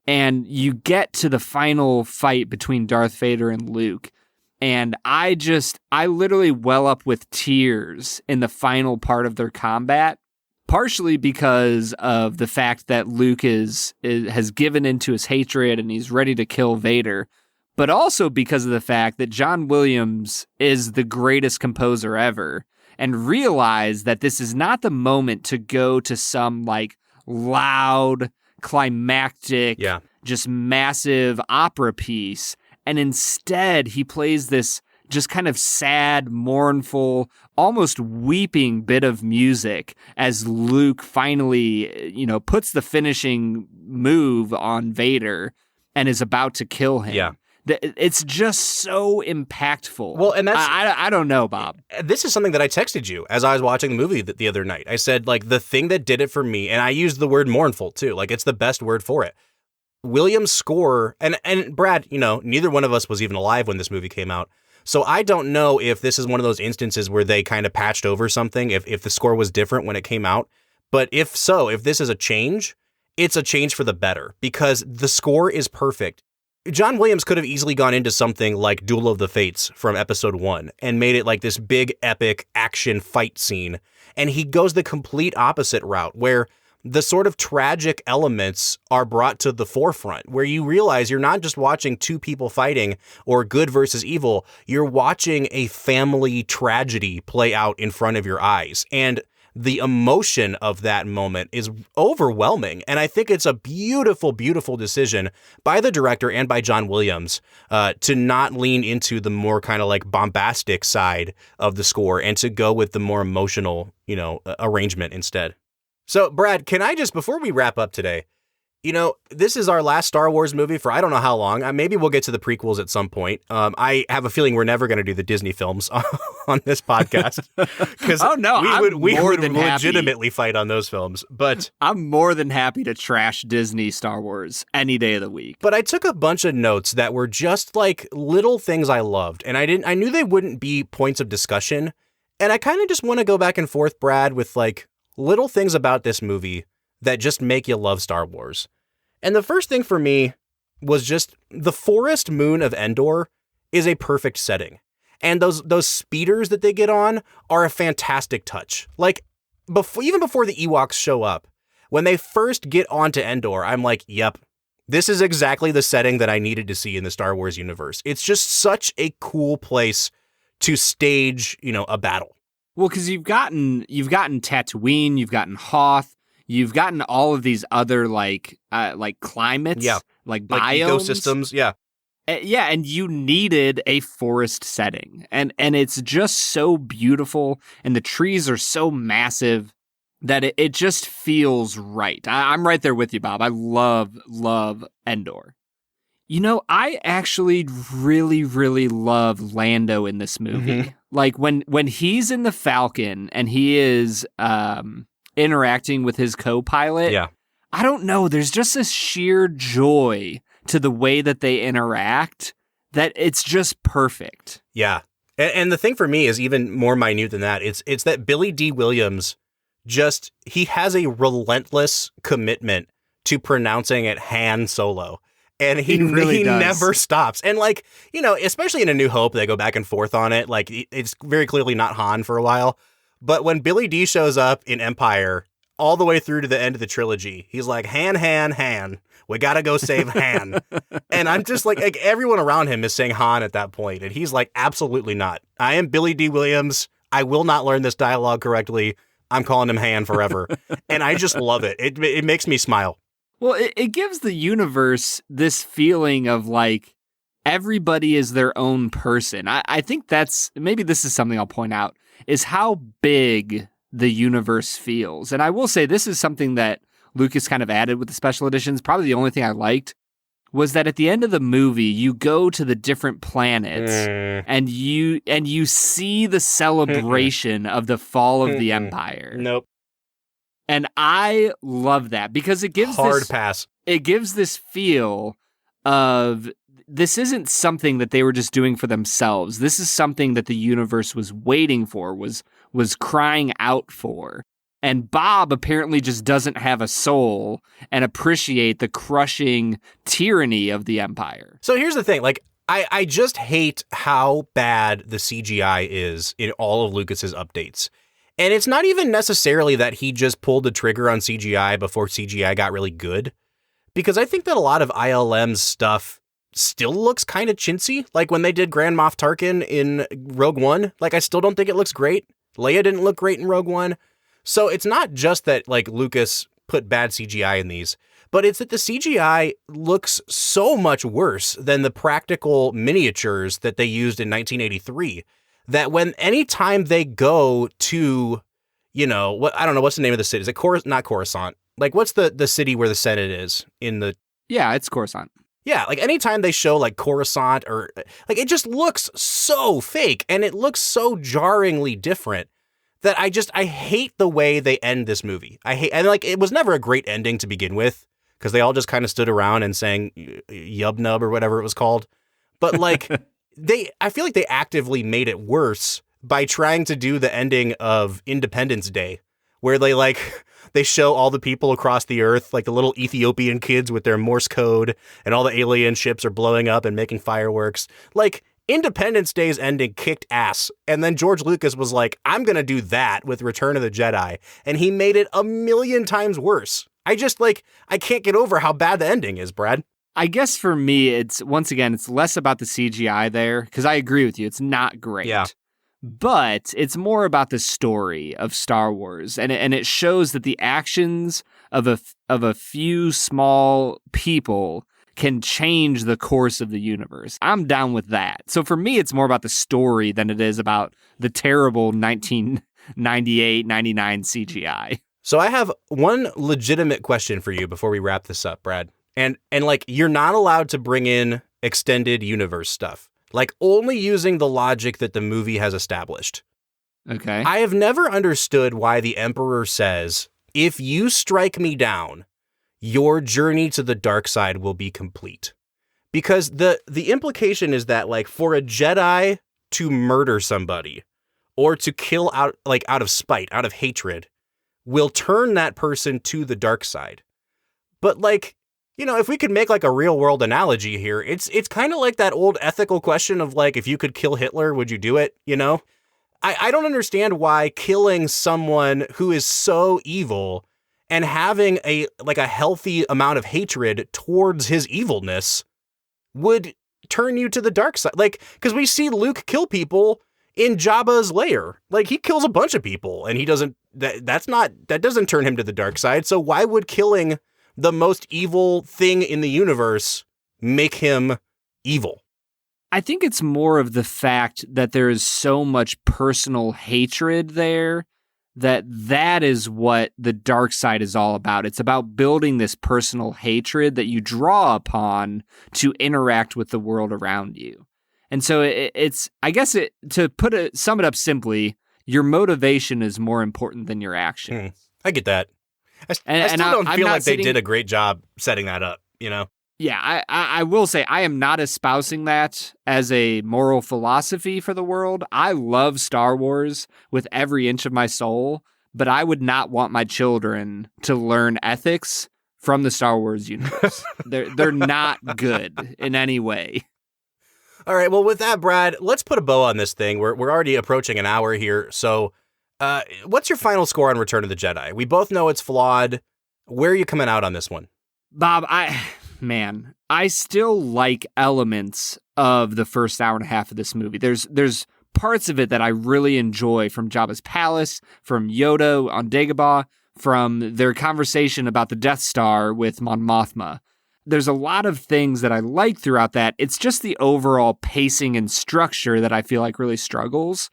And you get to the final fight between Darth Vader and Luke. And I literally well up with tears in the final part of their combat. Partially because of the fact that Luke has given into his hatred and he's ready to kill Vader, but also because of the fact that John Williams is the greatest composer ever, and realize that this is not the moment to go to some like loud, climactic, just massive opera piece, and instead he plays this just kind of sad, mournful, almost weeping bit of music as Luke finally, puts the finishing move on Vader and is about to kill him. Yeah. It's just so impactful. Well, and that's... I don't know, Bob. This is something that I texted you as I was watching the movie the other night. I said, like, the thing that did it for me, and I used the word mournful, too. Like, it's the best word for it. Williams' score, and Brad, neither one of us was even alive when this movie came out. So I don't know if this is one of those instances where they kind of patched over something, if the score was different when it came out. But if this is a change, it's a change for the better, because the score is perfect. John Williams could have easily gone into something like Duel of the Fates from episode 1 and made it like this big epic action fight scene. And he goes the complete opposite route, where the sort of tragic elements are brought to the forefront, where you realize you're not just watching two people fighting or good versus evil. You're watching a family tragedy play out in front of your eyes. And the emotion of that moment is overwhelming. And I think it's a beautiful, beautiful decision by the director and by John Williams to not lean into the more kind of like bombastic side of the score and to go with the more emotional, arrangement instead. So, Brad, can I just, before we wrap up today, this is our last Star Wars movie for I don't know how long. Maybe we'll get to the prequels at some point. I have a feeling we're never going to do the Disney films on this podcast. Because we would legitimately fight on those films. But I'm more than happy to trash Disney Star Wars any day of the week. But I took a bunch of notes that were just like little things I loved. And I knew they wouldn't be points of discussion. And I kind of just want to go back and forth, Brad, with like little things about this movie that just make you love Star Wars. And the first thing for me was just the forest moon of Endor is a perfect setting. And those speeders that they get on are a fantastic touch. Like even before the Ewoks show up, when they first get onto Endor, I'm like, yep, this is exactly the setting that I needed to see in the Star Wars universe. It's just such a cool place to stage, a battle. Well, because you've gotten Tatooine, you've gotten Hoth, you've gotten all of these other like climates, like biomes, ecosystems, yeah, and you needed a forest setting, and it's just so beautiful, and the trees are so massive that it just feels right. I'm right there with you, Bob. I love Endor. I actually really, really love Lando in this movie. Mm-hmm. Like when he's in the Falcon and he is interacting with his co-pilot. Yeah. I don't know. There's just this sheer joy to the way that they interact that it's just perfect. Yeah. And the thing for me is even more minute than that. It's that Billy D. Williams he has a relentless commitment to pronouncing it Han Solo. And he really never stops. And like, especially in A New Hope, they go back and forth on it. Like it's very clearly not Han for a while. But when Billy D shows up in Empire, all the way through to the end of the trilogy, he's like, Han. We gotta go save Han. And I'm just like everyone around him is saying Han at that point. And he's like, absolutely not. I am Billy D. Williams. I will not learn this dialogue correctly. I'm calling him Han forever. And I just love it. It makes me smile. Well, it gives the universe this feeling of like everybody is their own person. I think maybe this is something I'll point out, is how big the universe feels. And I will say this is something that Lucas kind of added with the special editions. Probably the only thing I liked was that at the end of the movie, you go to the different planets and you see the celebration of the fall of the Empire. Nope. And I love that because it gives pass. It gives this feel of this isn't something that they were just doing for themselves. This is something that the universe was waiting for, was crying out for. And Bob apparently just doesn't have a soul and appreciate the crushing tyranny of the Empire. So here's the thing, like I just hate how bad the CGI is in all of Lucas's updates. And it's not even necessarily that he just pulled the trigger on CGI before CGI got really good, because I think that a lot of ILM's stuff still looks kind of chintzy. Like when they did Grand Moff Tarkin in Rogue One, like I still don't think it looks great. Leia didn't look great in Rogue One. So it's not just that like Lucas put bad CGI in these, but it's that the CGI looks so much worse than the practical miniatures that they used in 1983. That anytime they go to, I don't know, what's the name of the city? Is it not Coruscant? Like, what's the city where the Senate is in the... Yeah, it's Coruscant. Yeah, like anytime they show like Coruscant or like it just looks so fake and it looks so jarringly different that I hate the way they end this movie. And like it was never a great ending to begin with because they all just kind of stood around and sang Yub Nub or whatever it was called. But like I feel like they actively made it worse by trying to do the ending of Independence Day where they show all the people across the earth, like the little Ethiopian kids with their Morse code and all the alien ships are blowing up and making fireworks. Like Independence Day's ending kicked ass. And then George Lucas was like, I'm going to do that with Return of the Jedi. And he made it 1,000,000 times worse. I can't get over how bad the ending is, Brad. I guess for me, it's less about the CGI there, because I agree with you. It's not great. Yeah. But it's more about the story of Star Wars. And it shows that the actions of a few small people can change the course of the universe. I'm down with that. So for me, it's more about the story than it is about the terrible 1998, 99 CGI. So I have one legitimate question for you before we wrap this up, Brad. And like, you're not allowed to bring in extended universe stuff, like only using the logic that the movie has established. Okay. I have never understood why the Emperor says, if you strike me down, your journey to the dark side will be complete. Because the implication is that like for a Jedi to murder somebody, or to kill out of spite, out of hatred, will turn that person to the dark side. But like, you know, if we could make like a real world analogy here, it's kind of like that old ethical question of like, if you could kill Hitler, would you do it? You know, I don't understand why killing someone who is so evil and having a healthy amount of hatred towards his evilness would turn you to the dark side. Like, because we see Luke kill people in Jabba's lair. Like, he kills a bunch of people and he doesn't, that doesn't turn him to the dark side. So why would killing the most evil thing in the universe make him evil? I think it's more of the fact that there is so much personal hatred there that is what the dark side is all about. It's about building this personal hatred that you draw upon to interact with the world around you. And so it's, I guess to sum it up simply, your motivation is more important than your action. I get that. I still don't feel like they did a great job setting that up, you know? Yeah, I will say I am not espousing that as a moral philosophy for the world. I love Star Wars with every inch of my soul, but I would not want my children to learn ethics from the Star Wars universe. They're not good in any way. All right, well, with that, Brad, let's put a bow on this thing. We're already approaching an hour here, so what's your final score on Return of the Jedi? We both know it's flawed. Where are you coming out on this one? Bob, I still like elements of the first hour and a half of this movie. There's parts of it that I really enjoy, from Jabba's palace, from Yoda on Dagobah, from their conversation about the Death Star with Mon Mothma. There's a lot of things that I like throughout that. It's just the overall pacing and structure that I feel like really struggles.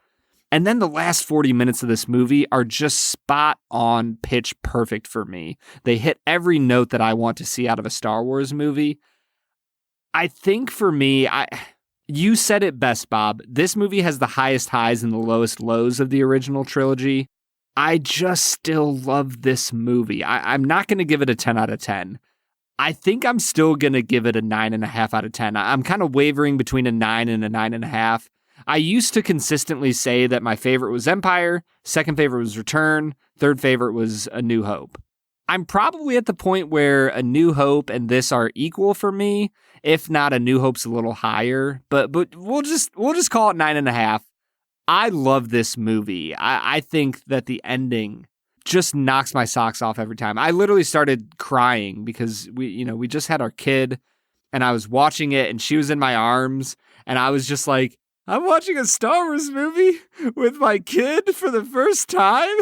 And then the last 40 minutes of this movie are just spot on, pitch perfect for me. They hit every note that I want to see out of a Star Wars movie. I think for me, you said it best, Bob. This movie has the highest highs and the lowest lows of the original trilogy. I just still love this movie. I'm not going to give it a 10 out of 10. I think I'm still going to give it a 9.5 out of 10. I'm kind of wavering between a 9 and a 9.5. I used to consistently say that my favorite was Empire, second favorite was Return, third favorite was A New Hope. I'm probably at the point where A New Hope and this are equal for me. If not, A New Hope's a little higher, but we'll just call it 9.5. I love this movie. I think that the ending just knocks my socks off every time. I literally started crying because we just had our kid and I was watching it and she was in my arms and I was just like, I'm watching a Star Wars movie with my kid for the first time.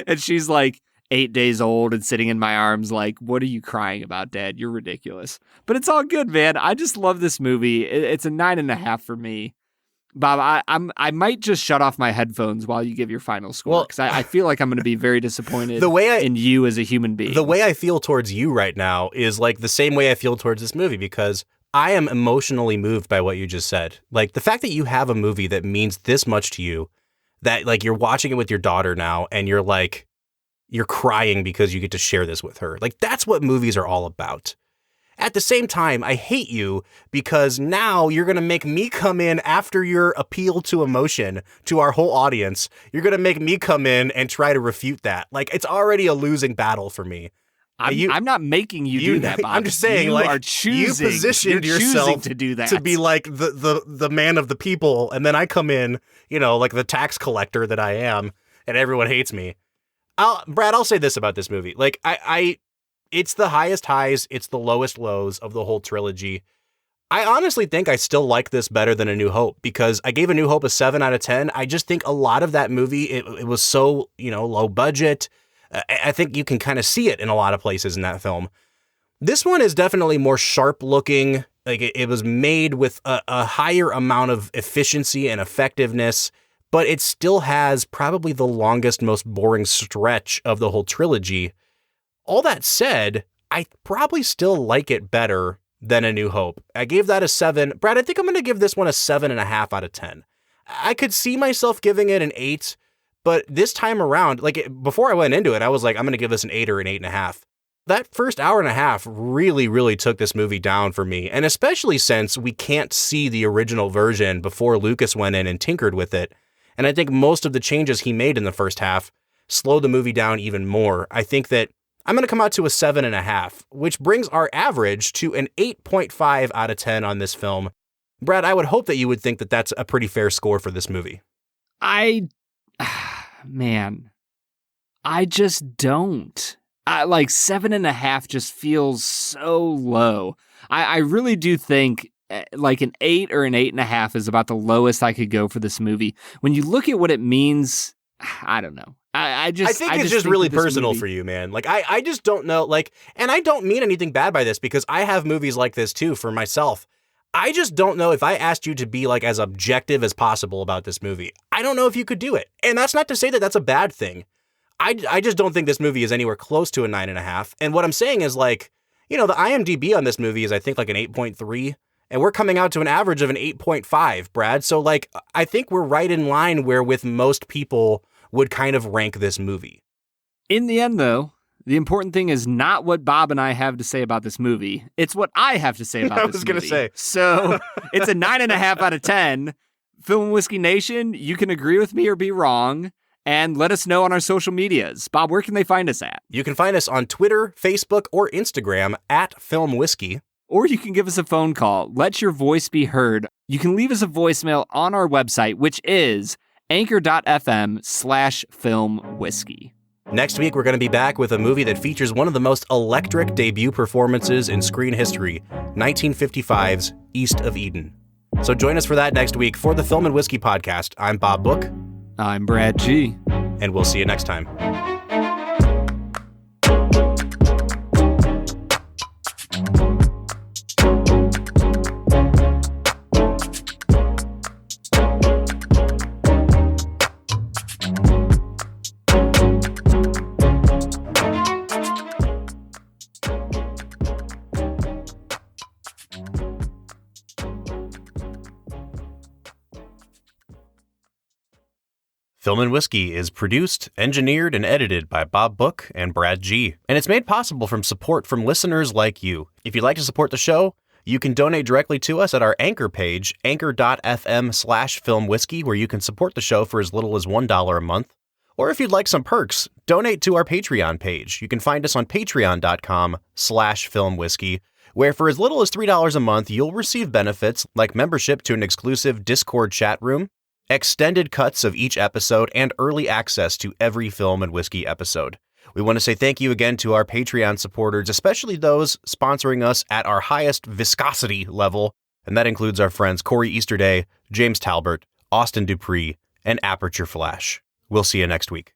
And she's like 8 days old and sitting in my arms like, what are you crying about, Dad? You're ridiculous. But it's all good, man. I just love this movie. It's a 9.5 for me. Bob, I might just shut off my headphones while you give your final score because I feel like I'm going to be very disappointed in you as a human being. The way I feel towards you right now is like the same way I feel towards this movie because I am emotionally moved by what you just said. Like the fact that you have a movie that means this much to you, that like you're watching it with your daughter now and you're crying because you get to share this with her. Like that's what movies are all about. At the same time, I hate you because now you're going to make me come in after your appeal to emotion to our whole audience. You're going to make me come in and try to refute that. Like it's already a losing battle for me. I'm not making you do that, Bob. I'm just saying, you positioned yourself to do that. To be like the man of the people, and then I come in, like the tax collector that I am, and everyone hates me. Brad, I'll say this about this movie. Like, it's the highest highs, it's the lowest lows of the whole trilogy. I honestly think I still like this better than A New Hope, because I gave A New Hope a 7 out of 10. I just think a lot of that movie, it was so, low budget. I think you can kind of see it in a lot of places in that film. This one is definitely more sharp looking. Like it was made with a higher amount of efficiency and effectiveness, but it still has probably the longest, most boring stretch of the whole trilogy. All that said, I probably still like it better than A New Hope. I gave that a 7. Brad, I think I'm going to give this one a 7.5 out of 10. I could see myself giving it an 8. But this time around, like before I went into it, I was like, I'm going to give this an 8 or an 8.5. That first hour and a half really, really took this movie down for me. And especially since we can't see the original version before Lucas went in and tinkered with it. And I think most of the changes he made in the first half slow the movie down even more. I think that I'm going to come out to a 7.5, which brings our average to an 8.5 out of 10 on this film. Brad, I would hope that you would think that that's a pretty fair score for this movie. Man, I just don't. Like 7.5 just feels so low. I really do think like an 8 or an 8.5 is about the lowest I could go for this movie. When you look at what it means, I don't know. I think it's just really personal for you, man. Like, I just don't know. Like, and I don't mean anything bad by this because I have movies like this too for myself. I just don't know if I asked you to be like as objective as possible about this movie. I don't know if you could do it. And that's not to say that that's a bad thing. I just don't think this movie is anywhere close to a 9.5. And what I'm saying is like, the IMDb on this movie is I think like an 8.3. And we're coming out to an average of an 8.5, Brad. So like, I think we're right in line where with most people would kind of rank this movie. In the end, though, the important thing is not what Bob and I have to say about this movie. It's what I have to say about this movie. I was going to say. So it's a 9.5 out of 10. Film and Whiskey Nation, you can agree with me or be wrong. And let us know on our social medias. Bob, where can they find us at? You can find us on Twitter, Facebook, or Instagram at Film Whiskey. Or you can give us a phone call. Let your voice be heard. You can leave us a voicemail on our website, which is anchor.fm/filmwhiskey. Next week, we're going to be back with a movie that features one of the most electric debut performances in screen history, 1955's East of Eden. So join us for that next week for the Film and Whiskey Podcast. I'm Bob Book. I'm Brad G. And we'll see you next time. Film and Whiskey is produced, engineered, and edited by Bob Book and Brad G. And it's made possible from support from listeners like you. If you'd like to support the show, you can donate directly to us at our Anchor page, anchor.fm/filmwhiskey, where you can support the show for as little as $1 a month. Or if you'd like some perks, donate to our Patreon page. You can find us on patreon.com/filmwhiskey, where for as little as $3 a month, you'll receive benefits like membership to an exclusive Discord chat room, extended cuts of each episode, and early access to every Film and Whiskey episode. We want to say thank you again to our Patreon supporters, especially those sponsoring us at our highest viscosity level, and that includes our friends Corey Easterday, James Talbert, Austin Dupree, and Aperture Flash. We'll see you next week.